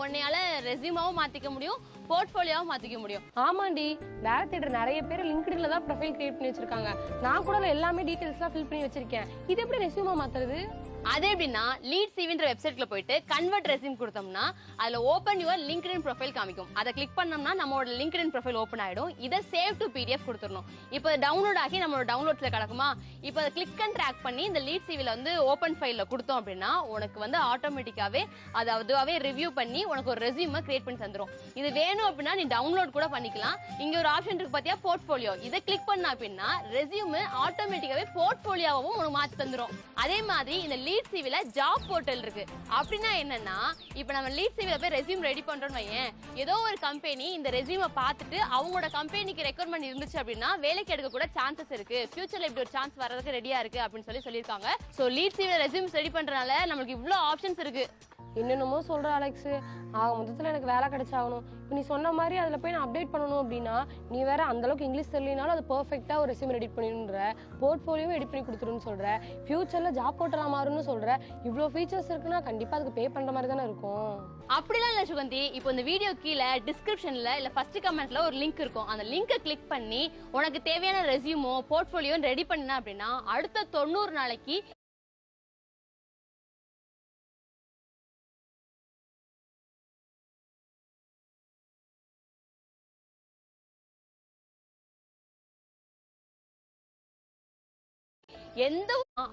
உன்னையால ரெஸ்யூமாவும் மாத்திக்க முடியும், போர்ட்ஃபோலியோவும் மாத்திக்க முடியும். ஆமாண்டி, வேலை தேடுற நிறைய பேர் லிங்க்டின்ல தான் ப்ரொஃபைல் கிரியேட் பண்ணி வச்சிருக்காங்க. நான் கூட எல்லாமே டீடைல்ஸ்லாம் ஃபில் பண்ணி வச்சிருக்கேன். இது எப்படி ரெஸ்யூமா மாத்துறது? அதே எப்படின்னா லீட் சிவின்ற வெப்சைட்ல போயிட்டு கன்வெர்ட் ரெஸ்யூம் கொடுத்தோம்னா அதுல ஓபன் யுவர் லிங்க்டின் ப்ரொஃபைல் காமிக்கும். அதை கிளிக் பண்ணோம்னா நம்மளோட லிங்க்டின் ப்ரொஃபைல் ஓபன் ஆயிடும். இதை சேவ் டு பிடிஎஃப் கொடுத்துடணும். இப்போ டவுன்லோட் ஆகி நம்மளோட டவுன்லோட்ஸ்ல கிடக்குமா, இப்போ அதை கிளிக் அண்ட் ட்ராக் பண்ணி இந்த லீட் சிவில வந்து ஓபன் ஃபைல்ல கொடுத்தோம் அப்படின்னா உனக்கு வந்து ஆட்டோமேட்டிக்காவே அது அதுவாவே ரிவ்யூ பண்ணி உனக்கு ஒரு ரெஸ்யூமை கிரியேட் பண்ணி தந்துரும். இது வேணும் அப்படின்னா நீ டவுன்லோட் கூட பண்ணிக்கலாம். இங்க ஒரு ஆப்ஷன் இருக்கு பாத்தியா, போர்ட்ஃபோலியோ. இதை கிளிக் பண்ண அப்படின்னா ரெஸ்யூம் ஆட்டோமேட்டிக்காவே போர்ட்ஃபோலியோவும் உனக்கு மாத்தி தந்துரும். அதே மாதிரி இந்த லீட் சிவில ஜாப் போர்ட்டல் இருக்கு. அப்படின்னா என்னன்னா, இப்ப நம்ம லீட் சிவில போய் ரெஸ்யூம் ரெடி பண்றோம்னு வையேன், ஏதோ ஒரு கம்பெனி இந்த ரெஸ்யூமை பார்த்துட்டு அவங்களோட கம்பெனிக்கு ரெக்வயர்மெண்ட் இருந்துச்சு அப்படின்னா வேலைக்கு எடுக்க கூட சான்சஸ் இருக்கு, ஃபியூச்சர்ல இப்படி ஒரு சான்ஸ் வர்றதுக்கு ரெடியா இருக்கு அப்படின்னு சொல்லியிருக்காங்க. சோ லீட் சிவில ரெஸ்யூம்ஸ் ரெடி பண்றதுனால நமக்கு இவ்வளவு ஆப்ஷன்ஸ் இருக்கு. என்னென்னமோ சொல்ற அலெக்ஸ், ஆக மொத்தத்துல எனக்கு வேலை கிடைச்சாகணும். இப்போ நீ சொன்ன மாதிரி அதில் போய் நான் அப்டேட் பண்ணணும் அப்படின்னா நீ வேற அந்த அளவுக்கு இங்கிலீஷ் தெரியலனாலும் அது பர்ஃபெக்டா ஒரு ரெஸ்யூம் எடிட் பண்ணிடுன்ற, போர்ட்ஃபோலியோவும் எடிட் பண்ணி கொடுத்துருன்னு சொல்ற, ஃபியூச்சர்ல ஜாப் போர்ட்டலா மாறும்னு சொல்ற. இவ்வளோ ஃபீச்சர்ஸ் இருக்குன்னா கண்டிப்பா அதுக்கு பே பண்ற மாதிரி தானே இருக்கும். அப்படிலாம் இல்ல சுகந்தி. இப்போ இந்த வீடியோ கீழே டிஸ்கிரிப்ஷன்ல இல்ல ஃபர்ஸ்ட் கமெண்ட்ல ஒரு லிங்க் இருக்கும். அந்த லிங்கை கிளிக் பண்ணி உனக்கு தேவையான ரெஸ்யூமோ போர்ட்ஃபோலியோ ரெடி பண்ணினா அப்படின்னா அடுத்த 90 நாளைக்கு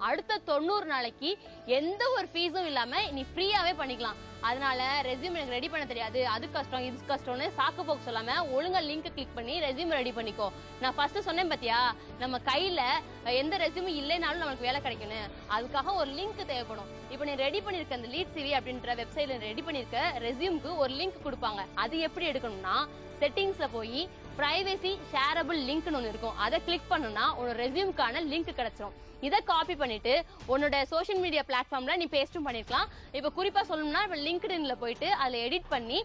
அடுத்த 90 நாளைக்கு எந்த ஒரு ஃபீஸும் இல்லாம நீ ஃப்ரீயாவே பண்ணிக்கலாம். அதனால ரெஸ்யூம் எனக்கு ரெடி பண்ண தெரியாது, அது கஷ்டம் இது கஷ்டம்னு சாக்கு போக்கு சொல்லாம ஒழுங்கா லிங்க் கிளிக் பண்ணி ரெஸ்யூம் ரெடி பண்ணிக்கோ. நான் ஃபர்ஸ்ட் சொன்னேன் பாத்தியா, நம்ம கையில எந்த ரெஸ்யூமும் இல்லைனாலும் நமக்கு வேலை கிடைக்கணும். அதுக்காக ஒரு லிங்க் தேவைப்படும். இப்போ நீ ரெடி பண்ணிருக்க அந்த லீட் சிவி அப்படின்ற வெப்சைட்ல ரெடி பண்ணிருக்க ரெஸ்யூம்க்கு ஒரு லிங்க் கொடுப்பாங்க. அது எப்படி எடுக்கணும்னா, செட்டிங்ஸ்ல போய் பிரைவசி ஷேரபிள் லிங்க்னு ஒன்று இருக்கும். அதை கிளிக் பண்ணணும்னா உன்னோட ரெஸ்யூம்க்கான லிங்க் கிடைச்சிரும். இதை காப்பி பண்ணிட்டு உன்னோட சோஷியல் மீடியா பிளாட்ஃபார்ம்ல நீ பேஸ்டும் பண்ணிருக்கலாம். இப்போ குறிப்பா சொல்லணும்னா இப்போ லிங்க்டின்ல போயிட்டு அதில் எடிட் பண்ணி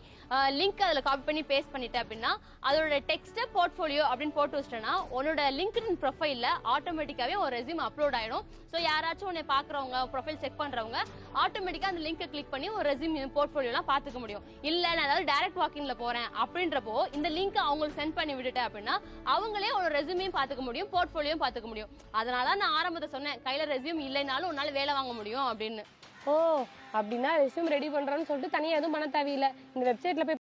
லிங்க் அதில் காப்பி பண்ணி பேஸ்ட் பண்ணிட்டு அப்படின்னா அதோட டெக்ஸ்ட் போர்ட்ஃபோலியோ அப்படின்னு போட்டு வச்சிட்டேன்னா உன்னோட லிங்க்டின் ப்ரொஃபைல்ல ஆட்டோமேட்டிக்காவே ஒரு ரெஸ்யூம் அப்லோட் ஆயிடும். ஸோ யாராச்சும் உன்னை பாக்குறவங்க ப்ரொஃபைல் செக் பண்றவங்க ஆட்டோமேட்டிக்கா அந்த லிங்கை கிளிக் பண்ணி ஒரு ரெஸ்யூம் போர்ட்ஃபோலியோலாம் பாத்துக்க முடியும். இல்ல நான் ஏதாவது டைரக்ட் வாக்கிங்ல போறேன் அப்படின்றப்போ இந்த லிங்க் அவங்களுக்கு சென்ட் பண்ணி விட்டுட்டேன் அப்படின்னா அவங்களே ஒரு ரெஸ்யூமையும் பாத்துக்க முடியும், போர்ட்ஃபோலியோவும் பாத்துக்க முடியும். அதனால நான் ஆரம்பத்தை சொன்னேன், கையில ரெஸ்யூம் இல்லைனாலும் உன்னால வேலை வாங்க முடியும் அப்படின்னு. ஓ, அப்படின்னா ரெஸ்யூம் ரெடி பண்றேன்னு சொல்லிட்டு தனியா எதுவும் பண்ண தேவையில்லை. இந்த வெப்சைட்ல போய்